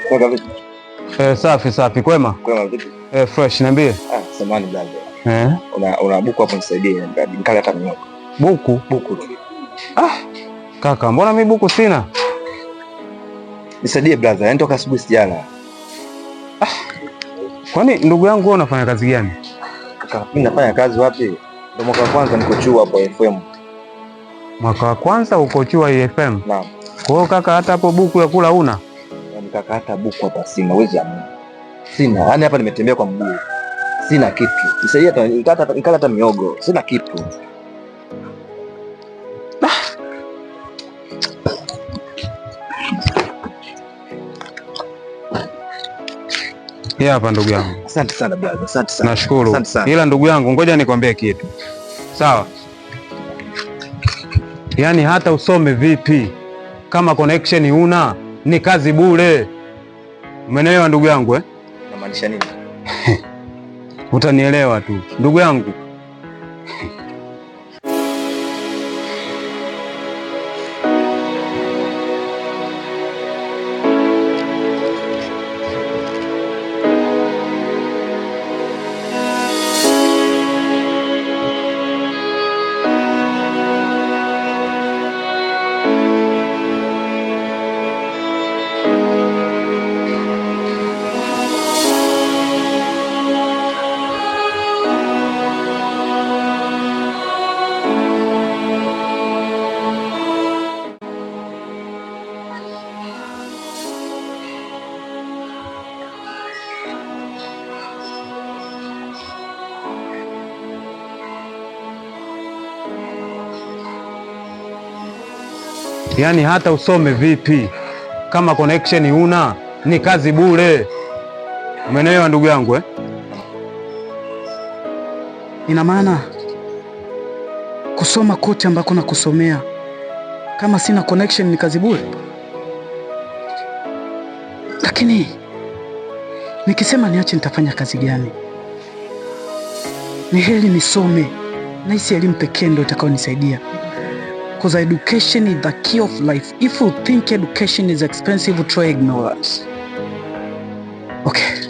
Kaka vipi? Safi kwema. Kwema vipi? Fresh niambie. Samani brother. Una buku hapo nisaidie, nikale hata miogo. Buku? Buku. Kaka, mbona mimi buku sina? Nisaidie brother, yani toka asubuhi sijala. Kwani ndugu yangu wewe unafanya kazi gani? Kaka, mimi nafanya kazi wapi? Ndio mwaka wa kwanza niko chuo hapo FM. Mwaka wa kwanza uko chuo FM? Naam. Kwa hiyo kaka, hata hapo buku ya kula una? Yaani kaka, hata buku hapa sina, uwezi amini. Sina, yaani hapa nimetembea kwa mguu. Sina kitu. Nisaidie nikale hata miogo. Sina kitu. Hapa ndugu yangu. Asante sana brother, asante sana. Nashukuru. Asante sana. Ila ndugu yangu, ngoja nikwambie kitu. Sawa? Yaani hata usome vipi, kama connection huna, ni kazi bure. Umeelewa ndugu yangu? Unamaanisha nini? Utanielewa tu ndugu yangu. Yaani hata usome vipi, kama connection huna, ni kazi bure. Umeelewa ndugu yangu? Ina maana kusoma kote ambako na kusomea, kama sina connection ni kazi bure? Lakini nikisema niache nitafanya kazi gani? Ni heri nisome, na hisi elimu pekee ndio itakayonisaidia. Because education is the key of life. If you think education is expensive, try ignorance. Okay.